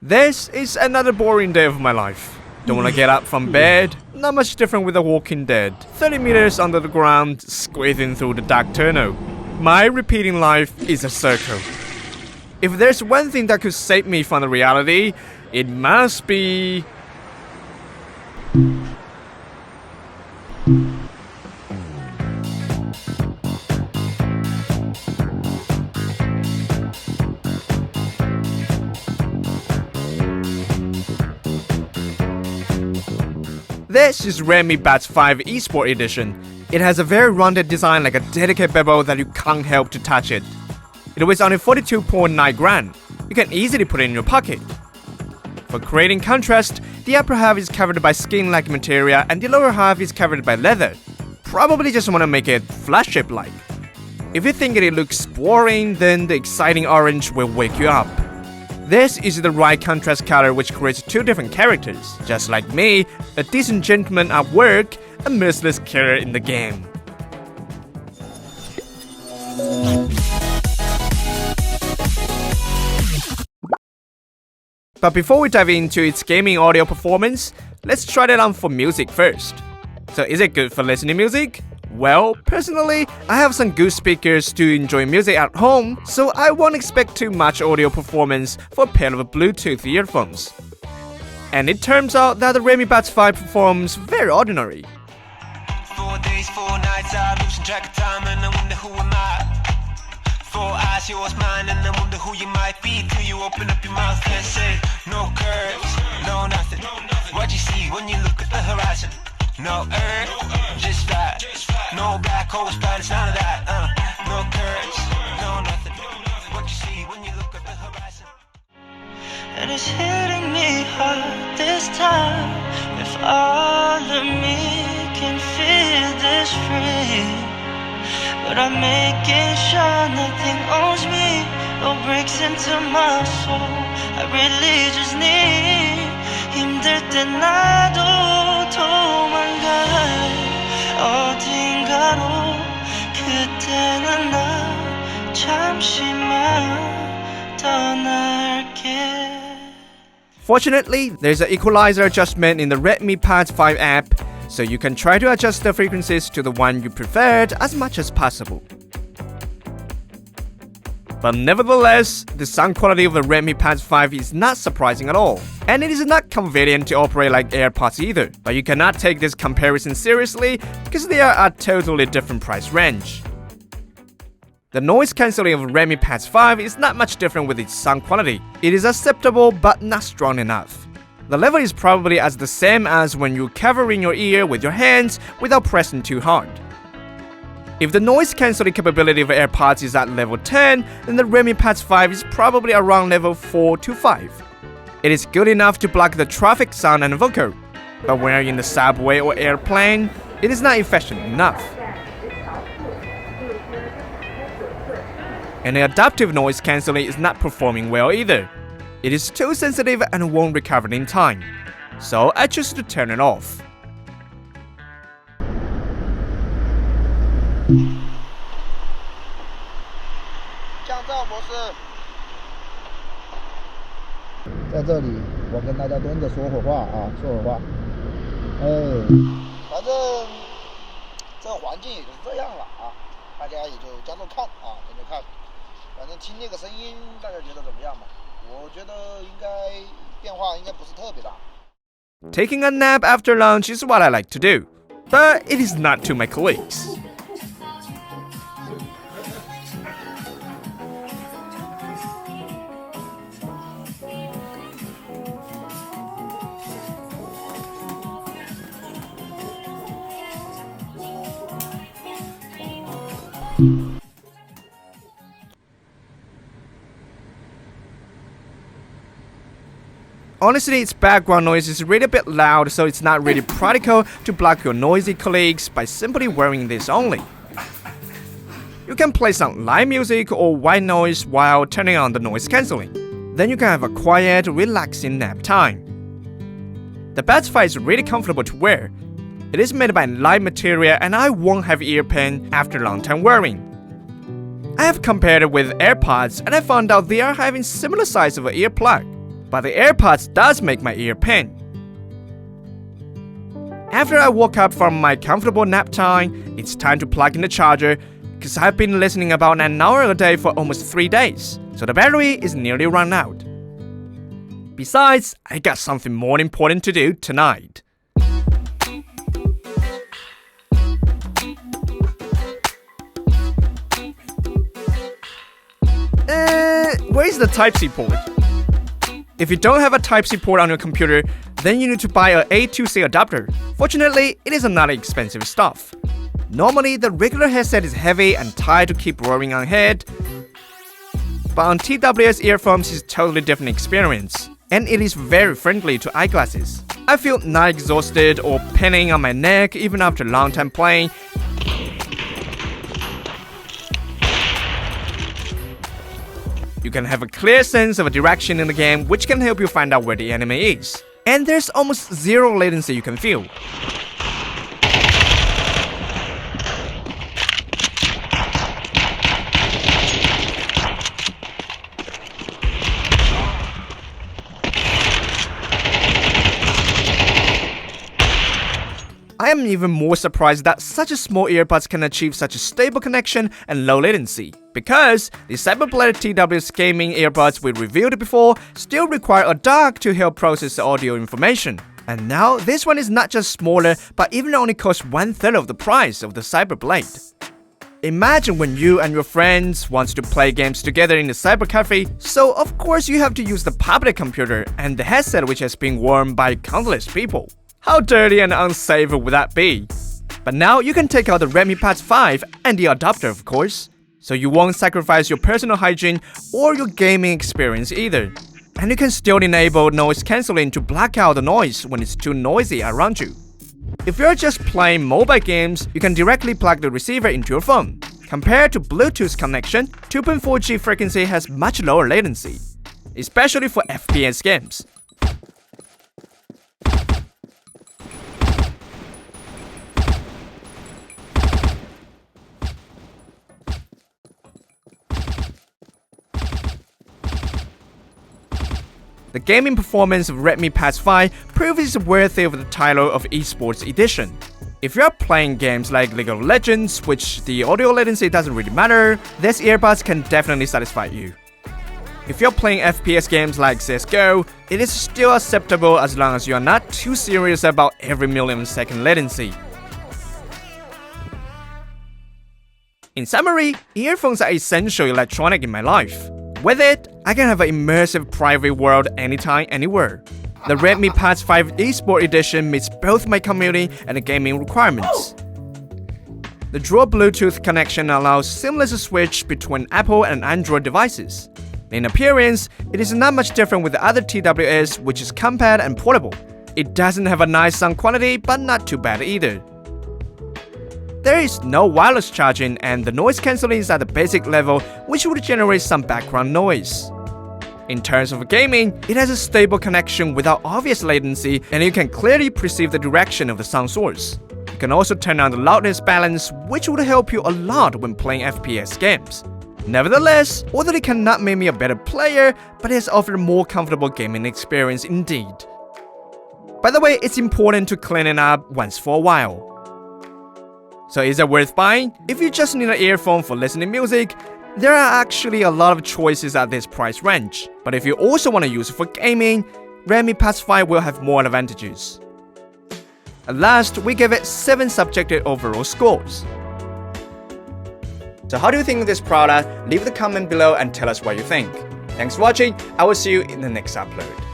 This is another boring day of my life. Don't wanna get up from bed, not much different with The Walking Dead. 30 meters under the ground, squeezing through the dark tunnel. My repeating life is a circle. If there's one thing that could save me from the reality, it must be... This is Redmi Buds5 eSport Edition. It has a very rounded design like a delicate bevel that you can't help to touch it. It weighs only 42.9 grams. You can easily put it in your pocket. For creating contrast, the upper half is covered by skin-like material and the lower half is covered by leather. Probably just want to make it flagship like. If you think it looks boring, then the exciting orange will wake you up. This is the right contrast color which creates two different characters. Just like me, a decent gentleman at work, a merciless killer in the game. But before we dive into its gaming audio performance, let's try it on for music first. So is it good for listening music? Well, personally, I have some good speakers to enjoy music at home, so I won't expect too much audio performance for a pair of Bluetooth earphones. And it turns out that the Redmi Buds5 performs very ordinary. 4 days, 4 nights, I'm losing track of time and I wonder who am I. 4 eyes, yours, mine, and I wonder who you might be till you open up your mouth and say, no curves, no nothing. What you see when you look at the horizon? No earth, just flat. No black holes, planets, none of that. No curves, no nothing. What you see when you look at the horizon? And it's hitting me hard this time. If all of me can feel this free, but I'm making sure nothing owns me. No breaks into my soul. I really just need 힘들 때 나도 도망갈 어딘가로 그때는 나 잠시만 떠날게. Fortunately, there's an equalizer adjustment in the Redmi Buds5 app, so you can try to adjust the frequencies to the one you preferred as much as possible. But nevertheless, the sound quality of the Redmi Buds5 is not surprising at all. And it is not convenient to operate like AirPods either. But you cannot take this comparison seriously because they are at a totally different price range. The noise cancelling of Redmi Buds5 is not much different with its sound quality. It is acceptable but not strong enough. The level is probably as the same as when you cover in your ear with your hands without pressing too hard. If the noise cancelling capability of AirPods is at level 10, then the Redmi Buds5 is probably around level 4 to 5. It is good enough to block the traffic sound and vocal, but when you're in the subway or airplane, it is not efficient enough. And the adaptive noise cancelling is not performing well either. It is too sensitive and won't recover in time, so I choose to turn it off. "在这里，我跟大家蹲着说会儿话啊，说会儿话。反正这个环境也就是这样了啊，大家也就将就看啊，将就看。反正听那个声音，大家觉得怎么样嘛？我觉得应该变化应该不是特别大。Taking a nap after lunch is what I like to do, but it is not to my colleagues. Honestly, its background noise is really a bit loud, so it's not really practical to block your noisy colleagues by simply wearing this only. You can play some live music or white noise while turning on the noise cancelling. Then you can have a quiet, relaxing nap time. The Buds5 is really comfortable to wear. It is made by light material and I won't have ear pain after long time wearing. I have compared it with AirPods and I found out they are having similar size of an earplug. but the AirPods does make my ear pain. After I woke up from my comfortable nap time, it's time to plug in the charger, because I've been listening about an hour a day for almost 3 days, so the battery is nearly run out. Besides, I got something more important to do tonight. Where's the Type-C port? If you don't have a Type-C port on your computer, then you need to buy a A2C adapter. Fortunately, it is not expensive stuff. Normally, the regular headset is heavy and tight to keep rolling on head, but on TWS earphones is a totally different experience, and it is very friendly to eyeglasses. I feel not exhausted or pinning on my neck even after a long time playing. You can have a clear sense of a direction in the game, which can help you find out where the enemy is. And there's almost zero latency you can feel. I am even more surprised that such a small earbuds can achieve such a stable connection and low latency, because the Cyberblade TWS gaming earbuds we reviewed before still require a dock to help process the audio information. And now this one is not just smaller, but even only costs 1/3 of the price of the Cyberblade. Imagine when you and your friends want to play games together in the cyber cafe, so of course you have to use the public computer and the headset which has been worn by countless people. How dirty and unsafe would that be? But now you can take out the Redmi Buds 5 and the adapter, of course, so you won't sacrifice your personal hygiene or your gaming experience either. And you can still enable noise cancelling to block out the noise when it's too noisy around you. If you're just playing mobile games, you can directly plug the receiver into your phone. Compared to Bluetooth connection, 2.4G frequency has much lower latency, especially for FPS games. The gaming performance of Redmi Buds 5 proves it's worthy of the title of Esports Edition. If you're playing games like League of Legends, which the audio latency doesn't really matter, this earbuds can definitely satisfy you. If you're playing FPS games like CSGO, it is still acceptable as long as you're not too serious about every millisecond latency. In summary, earphones are essential electronic in my life. With it, I can have an immersive private world anytime, anywhere. The Redmi Buds 5 eSport Edition meets both my commuting and gaming requirements. The dual Bluetooth connection allows seamless switch between Apple and Android devices. In appearance, it is not much different with the other TWS, which is compact and portable. It doesn't have a nice sound quality, but not too bad either. There is no wireless charging, and the noise cancelling is at the basic level, which would generate some background noise. In terms of gaming, it has a stable connection without obvious latency, and you can clearly perceive the direction of the sound source. You can also turn on the loudness balance, which would help you a lot when playing FPS games. Nevertheless, although it cannot make me a better player, but it has offered a more comfortable gaming experience indeed. By the way, it's important to clean it up once for a while. So is it worth buying? If you just need an earphone for listening music, there are actually a lot of choices at this price range. But if you also want to use it for gaming, Redmi Buds 5 will have more advantages. At last, we give it 7 subjective overall scores. So how do you think of this product? Leave the comment below and tell us what you think. Thanks for watching. I will see you in the next upload.